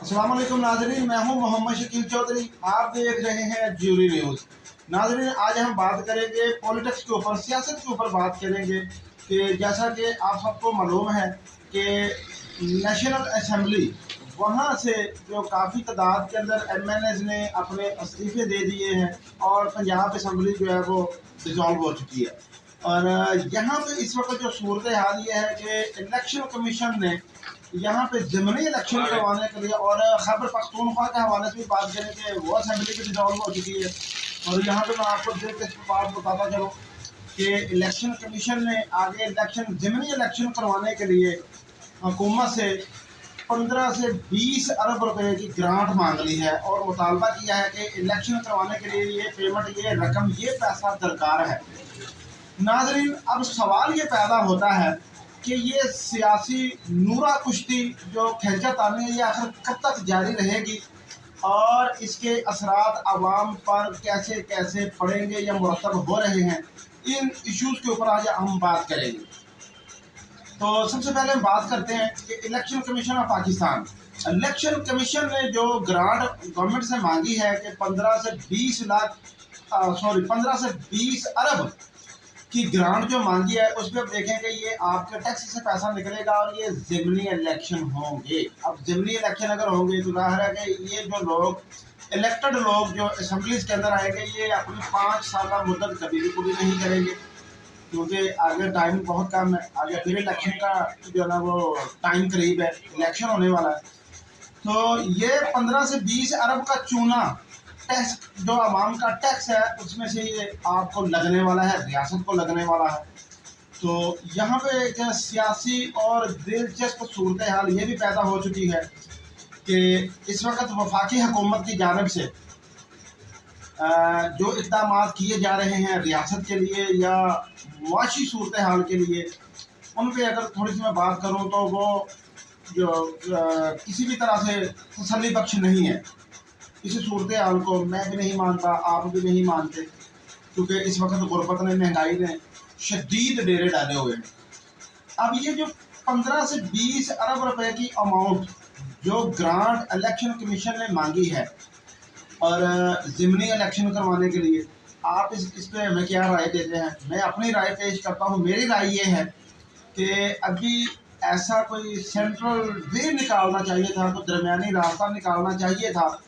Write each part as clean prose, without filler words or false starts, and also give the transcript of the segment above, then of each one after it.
अस्सलाम वालेकुम नाजरीन, मैं हूं मोहम्मद शकील चौधरी। आप देख रहे हैं ज्यूरी न्यूज़। नाजरीन, आज हम बात करेंगे पॉलिटिक्स के ऊपर, सियासत के ऊपर बात करेंगे कि जैसा कि आप सबको मालूम है कि नेशनल असम्बली वहाँ से जो काफ़ी तादाद के अंदर MNAs ने अपने इस्तीफे दे दिए हैं और पंजाब असम्बली जो है वो डिज़ोल्व हो चुकी है। और यहाँ पे इस वक्त जो सूरत हाल ये है कि इलेक्शन कमीशन ने यहाँ पे ज़िमनी इलेक्शन करवाने के लिए, और खैबर पख्तूनख्वा के हवाले से भी बात करें कि वो असेंबली की डिज़ोल्व हो चुकी है। और यहाँ पे मैं आपको बात बताता चलूँ कि इलेक्शन कमीशन ने आगे ज़िमनी इलेक्शन करवाने के लिए हुकूमत से 15 से 20 अरब रुपए की ग्रांट मांग ली है और मुतालबा किया है कि इलेक्शन करवाने के लिए ये पेमेंट, ये रकम, ये पैसा दरकार है। नाजरीन, अब सवाल ये पैदा होता है कि ये सियासी नूरा कुश्ती जो खींचातानी है, ये आखिर कब तक जारी रहेगी और इसके असरात आवाम पर कैसे कैसे पड़ेंगे या मुरतब हो रहे हैं, इन इश्यूज़ के ऊपर आज हम बात करेंगे। तो सबसे पहले हम बात करते हैं कि election commission of Pakistan, election commission ने जो ग्रांट गवर्नमेंट से मांगी है कि 15 से 20 अरब की ग्रांट जो मांगी है, उस पर आप देखें कि ये आपके टैक्स से पैसा निकलेगा और ये ज़िमनी इलेक्शन होंगे। अब ज़िमनी इलेक्शन अगर होंगे तो ज़ाहिर है कि ये जो लोग इलेक्टेड लोग जो असम्बलीज के अंदर आएंगे, ये अपनी 5 साल मुद्दत कभी भी पूरी नहीं करेंगे, क्योंकि आगे टाइम बहुत कम है। आगे फिर इलेक्शन का जो है ना वो टाइम करीब है, इलेक्शन होने वाला है। तो ये 15 से 20 अरब का चूना टैक्स, जो आवाम का टैक्स है, उसमें से ये आपको लगने वाला है, रियासत को लगने वाला है। तो यहाँ पे एक सियासी और दिलचस्प सूरत हाल ये भी पैदा हो चुकी है कि इस वक्त वफाकी हुकूमत की जानिब से जो इक़दाम किए जा रहे हैं रियासत के लिए या मुआशी सूरत हाल के लिए, उन पर अगर थोड़ी सी मैं बात करूँ तो वो जो किसी भी तरह से तसल्ली बख्श नहीं है। इस सूरत हाल को मैं भी नहीं मानता, आप भी नहीं मानते, क्योंकि इस वक्त गुरबत ने, महंगाई ने शदीद डेरे डाले हुए हैं। अब ये जो 15 से 20 अरब रुपए की अमाउंट जो ग्रांट इलेक्शन कमीशन ने मांगी है और ज़िमनी इलेक्शन करवाने के लिए, आप इस पे हमें क्या राय देते हैं? मैं अपनी राय पेश करता हूँ। मेरी राय ये है कि अभी ऐसा कोई सेंट्रल वे निकालना चाहिए था, तो दरमियानी रास्ता निकालना चाहिए था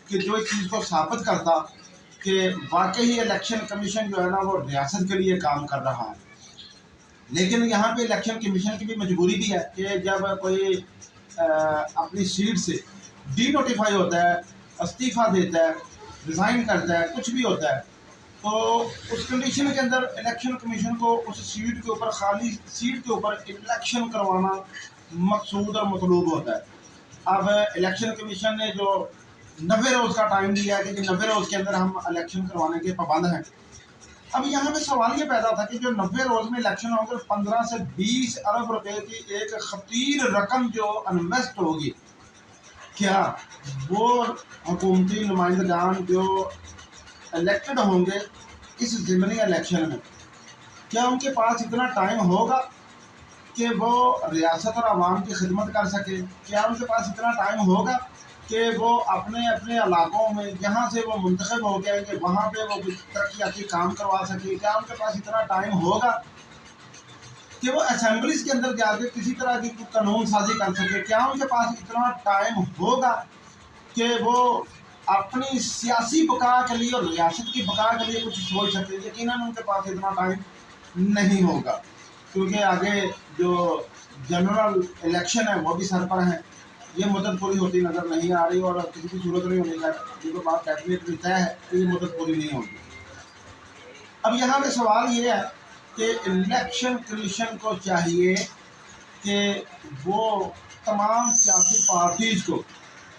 कि जो इस चीज़ को साबित करता कि वाकई ही इलेक्शन कमीशन जो है ना वो रियासत के लिए काम कर रहा है। लेकिन यहाँ पे इलेक्शन कमीशन की भी मजबूरी भी है कि जब कोई अपनी सीट से डी नोटिफाई होता है, इस्तीफ़ा देता है, रिज़ाइन करता है, कुछ भी होता है, तो उस कंडीशन के अंदर इलेक्शन कमीशन को उस सीट के ऊपर, खाली सीट के ऊपर इलेक्शन करवाना मकसूद और मतलूब होता है। अब इलेक्शन कमीशन ने जो 90 रोज़ का टाइम दिया है कि 90 रोज़ के अंदर हम इलेक्शन करवाने के पाबंद हैं। अब यहाँ पे सवाल ये पैदा था कि जो 90 रोज़ में इलेक्शन होंगे, 15 से 20 अरब रुपए की एक खतीर रकम जो इन्वेस्ट होगी, क्या वो हुकूमती नुमाइंदगान जो इलेक्टेड होंगे इस ज़िमनी इलेक्शन में, क्या उनके पास इतना टाइम होगा कि वो रियासत और आवाम की खिदमत कर सके? क्या उनके पास इतना टाइम होगा कि वो अपने अपने इलाकों में जहाँ से वो मुंतखब हो गए कि वहाँ पे वो तरक्याती काम करवा सके? क्या उनके पास इतना टाइम होगा कि वो असेंबलीज के अंदर जाके किसी तरह की कानून साजी कर सके? क्या उनके पास इतना टाइम होगा कि वो अपनी सियासी बका के लिए और रियासत की बका के लिए कुछ सोच सके? यकीनन उनके पास इतना टाइम नहीं होगा, क्योंकि आगे जो जनरल इलेक्शन है वो भी सर पर है। ये मुद्दत पूरी होती नज़र नहीं आ रही और किसी की सूरत नहीं होने का, ये तो बात डेफिनेटली तय है कि ये मुद्दत पूरी नहीं होगी। अब यहाँ पे सवाल ये है कि इलेक्शन कमीशन को चाहिए कि वो तमाम सियासी पार्टीज़ को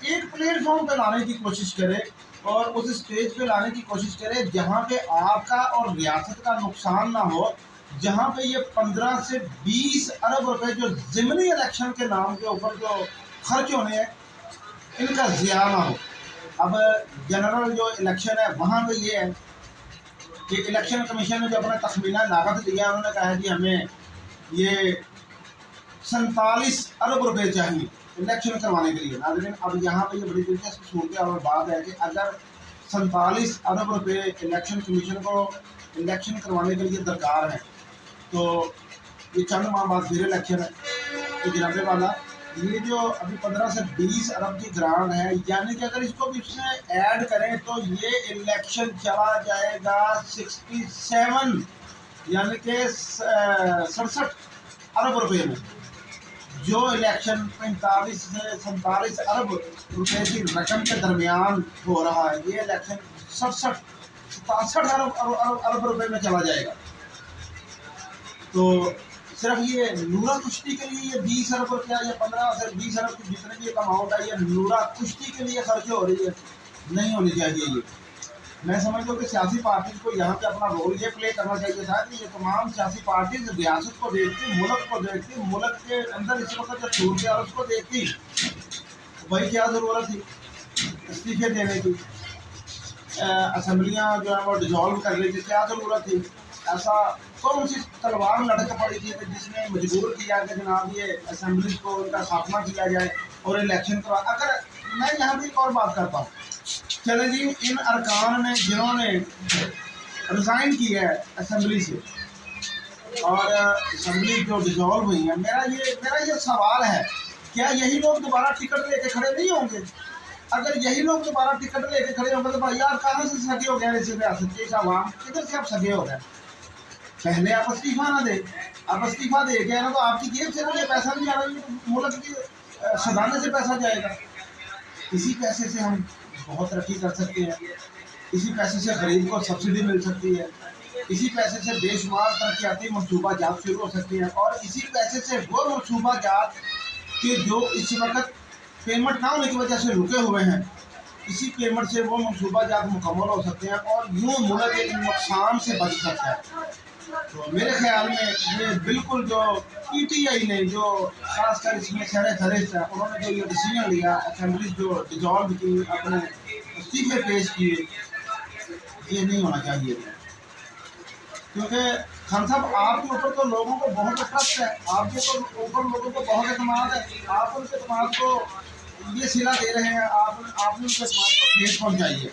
एक प्लेटफॉर्म पे लाने की कोशिश करे और उस स्टेज पे लाने की कोशिश करे जहाँ पे आपका और रियासत का नुकसान ना हो, जहाँ पे ये 15 से 20 अरब रुपए जो ज़िमनी इलेक्शन के नाम के ऊपर जो खर्च होने हैं, इनका ज़िया ना हो। अब जनरल जो इलेक्शन है वहाँ पे ये है कि इलेक्शन कमीशन ने जो अपना तखमीना लागत दिया, उन्होंने कहा कि हमें ये 47 अरब रुपए चाहिए। इलेक्शन करवाने के लिए। नाज़रीन, अब यहाँ पे ये बड़ी दिलचस्प सूरत और बात है कि अगर 47 अरब रुपए इलेक्शन कमीशन को इलेक्शन करवाने के लिए दरकार है, तो ये चंद माह बाद फिर इलेक्शन है, तो जनाबे वाला ये जो अभी 15 से 20 अरब की ग्रांट है, यानी कि अगर इसको भी इसमें ऐड करें तो ये इलेक्शन चला जाएगा 67 यानी कि 67 अरब रुपए में। जो इलेक्शन 45 से 47 अरब रुपए की रकम के दरमियान हो रहा है, ये इलेक्शन 67 अरब रुपए में चला जाएगा। तो सिर्फ ये नूरा कुश्ती के लिए ये 20 अरब रुपया या 15 से 20 अरब की जितने भी अमाउंट है, ये नूरा कुश्ती के लिए खर्च हो रही है, नहीं होनी चाहिए ये। मैं समझता हूँ कि सियासी पार्टी को यहाँ पे अपना रोल ये प्ले करना चाहिए था कि ये तमाम सियासी पार्टी रियासत को देखती, मुल्क को देखती, मुल्क के अंदर इस वक्त जो सूरत है उसको देखती, भाई क्या ज़रूरत थी इस्तीफे देने की, असम्बलियाँ जो है वो डिजॉल्व कर रही थी, क्या ज़रूरत थी, ऐसा कौन सी तलवार लटक पड़ी थी कि जिसने मजबूर किया कि जनाब ये असम्बली को उनका खात्मा किया जाए और इलेक्शन करवा। अगर मैं यहाँ भी एक और बात करता हूँ, चले जी, इन अरकान ने जिन्होंने रिज़ाइन किया है असम्बली से और असम्बली जो डिजॉल्व हुई है, मेरा ये सवाल है, क्या यही लोग दोबारा टिकट लेके खड़े नहीं होंगे? अगर यही लोग दोबारा टिकट लेके खड़े होंगे तो भाई यार कहाँ से सगे हो गए इस रियासत के आवाम, किधर से आप सगे हो गए? पहले आप इस्तीफा ना दे, आप इस्तीफा दे गए ना तो आपकी जेब से तो ये पैसा नहीं आ रहा, मुल्क की खजाने से पैसा जाएगा। इसी पैसे से हम बहुत तरक्की कर सकते हैं, इसी पैसे से गरीब को सब्सिडी मिल सकती है, इसी पैसे से बेशुमार तरक्याती मनसूबा जात शुरू हो सकती हैं, और इसी पैसे से वो मनसूबा जात के जो इस वक्त पेमेंट ना होने की वजह से रुके हुए हैं, इसी पेमेंट से वो मनसूबा जात मुकम्मल हो सकते हैं और यूँ मुल्क एक नुकसान से बच सकता है। तो मेरे ख्याल में ये बिल्कुल जो PTI ने जो खासकर इसमें सरे फहरिस्त है, उन्होंने जो ये डिसीजन लिया, असेंबली जो डिजॉल्व की, अपने इस्तीफे पेश किए, ये नहीं होना चाहिए। क्योंकि खान साहब आपके ऊपर तो लोगों को बहुत ट्रस्ट है, आपके ऊपर लोगों को बहुत एतमाद है, आप उनके एतमाद को ये सिला दे रहे हैं, आपने उनके एतमाद को ठेस पहुँचाई है।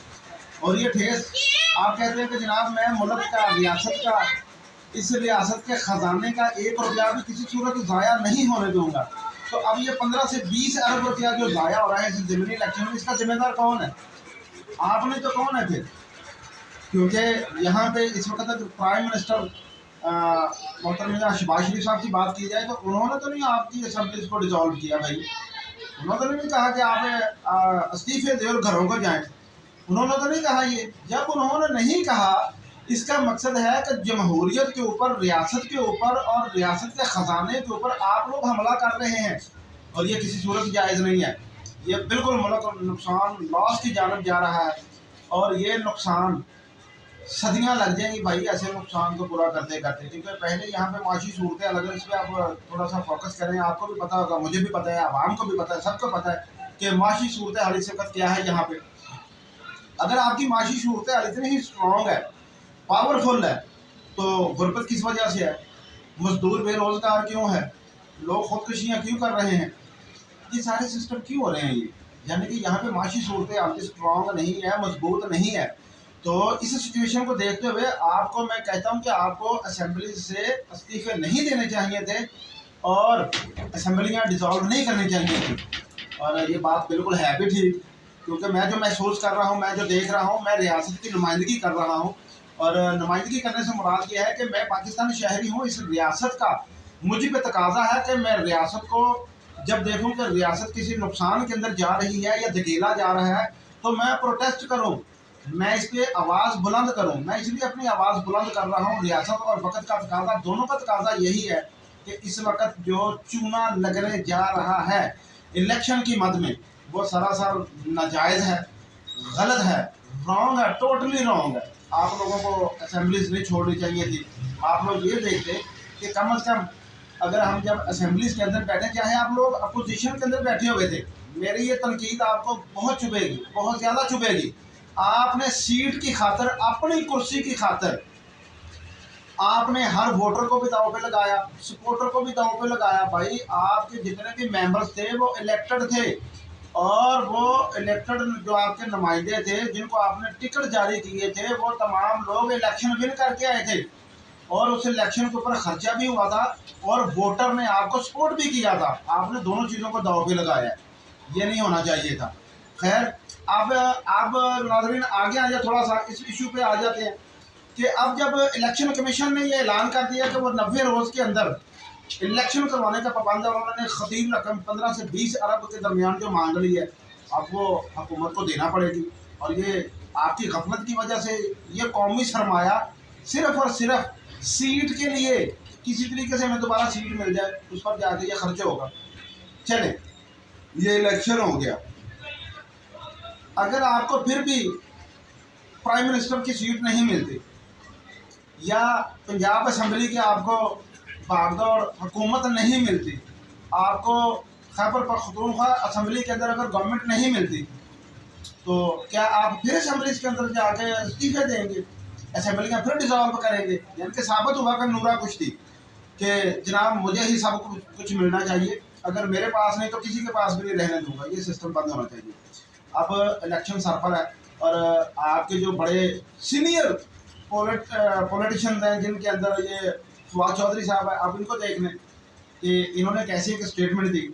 और ये ठेस आप कहते हैं कि जनाब मैं मुल्क का, रियासत का, इस रियासत के ख़जाने का 1 रुपया भी किसी सूरत ज़ाया नहीं होने दूंगा। तो अब ये 15 से 20 अरब रुपया जो ज़ाया हो रहा है इस ज़मीनी इलेक्शन में, इसका जिम्मेदार कौन है? आपने तो कौन है फिर? क्योंकि यहाँ पे इस वक्त तक प्राइम मिनिस्टर मोहतरम शहबाज शरीफ साहब की बात की जाए तो उन्होंने तो नहीं आपकी असम्बली को डिजॉल्व किया भाई, उन्होंने तो नहीं कहा कि आप इस्तीफे दे और घरों को जाएँ, उन्होंने तो नहीं कहा ये। जब उन्होंने नहीं कहा, इसका मकसद है कि जमहूरियत के ऊपर, रियासत के ऊपर और रियासत के ख़जाने के ऊपर आप लोग हमला कर रहे हैं, और ये किसी सूरत जायज़ नहीं है। ये बिल्कुल मुल्क नुकसान, लॉस की जानब जा रहा है, और ये नुकसान सदियां लग जाएंगी भाई ऐसे नुकसान को पूरा करते करते। क्योंकि पहले यहाँ पे माशी सूरतें अलग है, इस पर आप थोड़ा सा फोकस करें। आपको भी पता होगा, मुझे भी पता है, आवाम को भी पता है, सबको पता है कि माशी सूरत हाल इस वक्त क्या है यहाँ पे। अगर आपकी माशी सूरत हाल इतनी ही स्ट्रॉन्ग है, पावरफुल है, तो गुर्बत किस वजह से है? मजदूर बेरोजगार क्यों है? लोग खुदकुशियाँ क्यों कर रहे हैं? ये सारे सिस्टम क्यों हो रहे हैं? ये यानी कि यहाँ पे माशी सूरतें आपकी स्ट्रॉन्ग नहीं है, मजबूत नहीं है। तो इस सिचुएशन को देखते हुए आपको मैं कहता हूँ कि आपको असेंबली से इस्तीफे नहीं देने चाहिए थे और असेंबलियाँ डिसॉल्व नहीं करनी चाहिए थी। और ये बात बिल्कुल है भी ठीक, क्योंकि मैं जो महसूस कर रहा हूँ, मैं जो देख रहा हूँ, मैं रियासत की नुमाइंदगी कर रहा हूँ, और नुमाइंदगी करने से मुराद ये है कि मैं पाकिस्तानी शहरी हूँ। इस रियासत का मुझे पे तकाजा है कि मैं रियासत को जब देखूँ कि रियासत किसी नुकसान के अंदर जा रही है या धकेला जा रहा है, तो मैं प्रोटेस्ट करूँ, मैं इस पर आवाज़ बुलंद करूँ। मैं इसलिए अपनी आवाज़ बुलंद कर रहा हूँ। रियासत और वक्त का तकाजा, दोनों का तकाजा यही है कि इस वक्त जो चूना लगने जा रहा है इलेक्शन की मद में, वो सरासर नाजायज़ है, गलत है, रॉन्ग है, टोटली रॉन्ग है। आप लोगों को असेंबलीज नहीं छोड़नी चाहिए थी। आप लोग ये देखते कि कम अज़ कम अगर हम जब असेंबलीज के अंदर बैठे, चाहे आप लोग अपोजिशन के अंदर बैठे हुए थे, मेरी ये तनकीद आपको बहुत चुभेगी, बहुत ज़्यादा चुभेगी। आपने सीट की खातर, अपनी कुर्सी की खातर आपने हर वोटर को भी दाव पे लगाया, सपोर्टर को भी दाव पे लगाया। भाई आपके जितने भी मेंबर्स थे वो इलेक्टेड थे, और वो इलेक्टेड जो आपके नुमाइंदे थे जिनको आपने टिकट जारी किए थे वो तमाम लोग इलेक्शन विन करके आए थे, और उस इलेक्शन के ऊपर खर्चा भी हुआ था और वोटर ने आपको सपोर्ट भी किया था। आपने दोनों चीज़ों को दाव पे लगाया है, ये नहीं होना चाहिए था। खैर अब नाज़रीन आगे आ जाए, थोड़ा सा इस इशू पे आ जाते हैं कि अब जब इलेक्शन कमीशन ने ये ऐलान कर दिया कि वो 90 रोज़ के अंदर इलेक्शन करवाने का पाबंद है, और उन्होंने खतीब रकम 15 से 20 अरब के दरमियान जो मांग ली है, अब वो हुकूमत को देना पड़ेगी। और ये आपकी गफलत की वजह से ये कौमी सरमाया सिर्फ और सिर्फ सीट के लिए, किसी तरीके से हमें दोबारा सीट मिल जाए उस पर जाके ये खर्च होगा। चले, ये इलेक्शन हो गया, अगर आपको फिर भी प्राइम मिनिस्टर की सीट नहीं मिलती या पंजाब असम्बली की आपको भागदौड़ हुकूमत नहीं मिलती, आपको खैबर पख्तूनख्वा असम्बली के अंदर अगर गवर्नमेंट नहीं मिलती, तो क्या आप फिर असम्बली के अंदर जाके इस्तीफे देंगे, असम्बलियाँ फिर डिज़ोल्व करेंगे? यानी कि साबित हुआ कि नूरा कुश्ती कि जनाब मुझे ही सब कुछ मिलना चाहिए, अगर मेरे पास नहीं तो किसी के पास भी नहीं रहने दूंगा, ये सिस्टम बंद होना चाहिए। अब इलेक्शन सर पर है, और आपके जो बड़े सीनियर पॉलिटिशियंस हैं जिनके अंदर ये फवाद चौधरी साहब है, आप इनको देख लें कि इन्होंने कैसी एक स्टेटमेंट दी,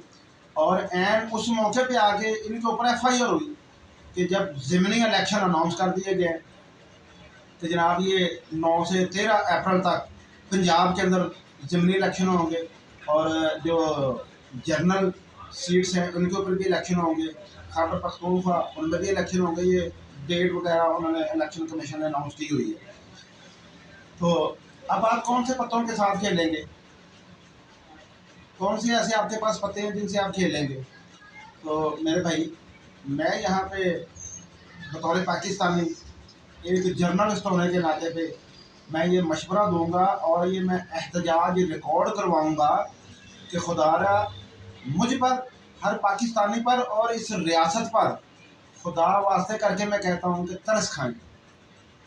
और एंड उस मौके पे आके इनके ऊपर FIR हुई कि जब ज़मीनी इलेक्शन अनाउंस कर दिए गए तो जनाब ये 9 से 13 अप्रैल तक पंजाब के अंदर ज़मीनी इलेक्शन होंगे, और जो जनरल सीट्स हैं उनके ऊपर भी इलेक्शन होंगे, खैबर पख्तूनख्वा उनमें भी इलेक्शन होंगे। ये डेट वगैरह उन्होंने इलेक्शन कमीशन ने अनाउंस की हुई है। तो अब आप कौन से पत्तों के साथ खेलेंगे, कौन से ऐसे आपके पास पत्ते हैं जिनसे आप खेलेंगे? तो मेरे भाई, मैं यहाँ पे बतौर पाकिस्तानी एक जर्नलिस्ट होने के नाते पे मैं ये मशवरा दूंगा, और ये मैं एहतजाज रिकॉर्ड करवाऊंगा कि खुदारा मुझ पर, हर पाकिस्तानी पर और इस रियासत पर खुदा वास्ते करके मैं कहता हूँ कि तरस खाएं,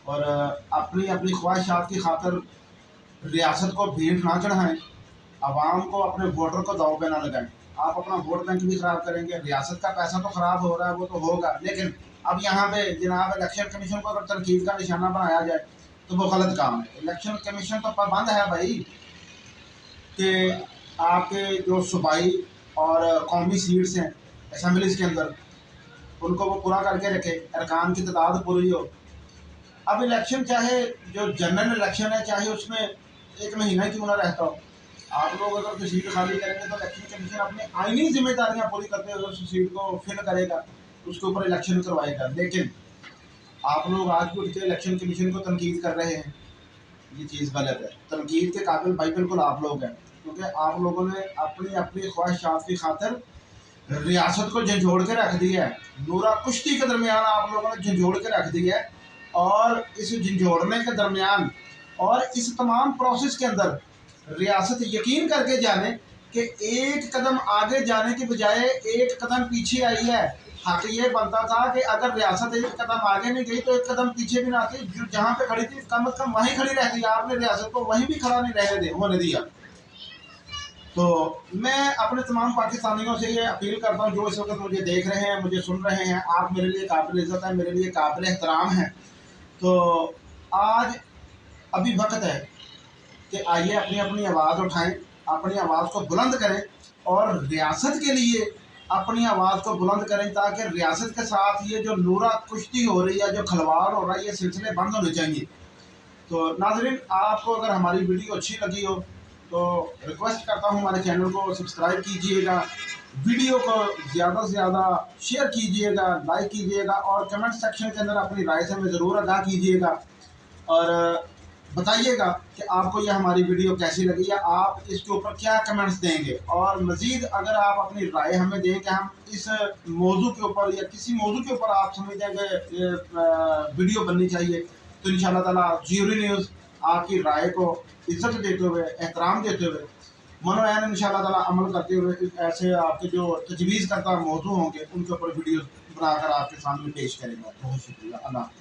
और अपनी अपनी ख्वाहिशात की खातर रियासत को भेंट ना चढ़ाएं, आवाम को, अपने वोटर को दाव पे ना लगाएं। आप अपना वोट बैंक भी ख़राब करेंगे, रियासत का पैसा तो ख़राब हो रहा है, वो तो होगा, लेकिन अब यहाँ पे जनाब इलेक्शन कमीशन को अगर तनकीद का निशाना बनाया जाए तो वो गलत काम है। इलेक्शन कमीशन तो पाबंद है भाई कि आपके जो सूबाई और कौमी सीट्स हैं असम्बलीज़ के अंदर, उनको वो पूरा करके रखे, अरकान की तादाद पूरी हो। अब इलेक्शन चाहे जो जनरल इलेक्शन है, चाहे उसमें 1 महीना क्यों ना रहता हो, आप लोग अगर कोई सीट खाली करेंगे तो इलेक्शन कमीशन अपनी आईनी जिम्मेदारियां पूरी करते हुए उस सीट को फिल करेगा, उसके ऊपर इलेक्शन करवाएगा। लेकिन आप लोग आज भी उठ के इलेक्शन कमीशन को तनकीद कर रहे हैं, ये चीज़ गलत है। तनकीद के काबिल भाई बिल्कुल आप लोग हैं, क्योंकि आप लोगों ने अपनी अपनी ख्वाहिशात की खातिर रियासत को झंझोड़ के रख दिया है, नूरा कुश्ती के दरमियान आप लोगों ने झंझोड़ के रख दिया है। और इस झंझोड़ने के दरमियान और इस तमाम प्रोसेस के अंदर रियासत यकीन करके जाने कि एक कदम आगे जाने की बजाय एक कदम पीछे आई है। हक ये बनता था कि अगर रियासत एक कदम आगे नहीं गई तो एक कदम पीछे भी ना आती, जो जहाँ पे खड़ी थी कम अज़ कम वहीं खड़ी रहती। आपने रियासत को वहीं भी खड़ा नहीं रहने होने दिया। तो मैं अपने तमाम पाकिस्तानियों से ये अपील करता हूँ जो इस वक्त मुझे देख रहे हैं, मुझे सुन रहे हैं, आप मेरे लिए काबिल इज़्ज़त है, मेरे लिए काबिल एहतराम है। तो आज अभी वक्त है कि आइए अपनी अपनी आवाज़ उठाएं, अपनी आवाज़ को बुलंद करें और रियासत के लिए अपनी आवाज़ को बुलंद करें, ताकि रियासत के साथ ये जो नूरा कुश्ती हो रही है, जो खलवाड़ हो रहा है, ये सिलसिले बंद होने चाहिए। तो नाज़रीन, आपको अगर हमारी वीडियो अच्छी लगी हो तो रिक्वेस्ट करता हूँ हमारे चैनल को सब्सक्राइब कीजिएगा, वीडियो को ज़्यादा से ज़्यादा शेयर कीजिएगा, लाइक कीजिएगा, और कमेंट सेक्शन के अंदर अपनी राय से हमें ज़रूर आगाह कीजिएगा और बताइएगा कि आपको यह हमारी वीडियो कैसी लगी या आप इसके ऊपर क्या कमेंट्स देंगे। और मज़ीद अगर आप अपनी राय हमें दें कि हम इस मौजू के ऊपर या किसी मौजू के ऊपर आप समझें कि ये वीडियो बननी चाहिए, तो इंशाअल्लाह ताला ज़रूरी न्यूज़ आपकी राय को इज्जत देते हुए, एहतराम देते हुए, मनोयन इंशाअल्लाह ताला अमल करते हुए ऐसे आपके जो तजवीज़ करता मौजू होंगे उनके ऊपर वीडियो बनाकर आपके सामने पेश करेंगे। बहुत शुक्रिया। अल्लाह।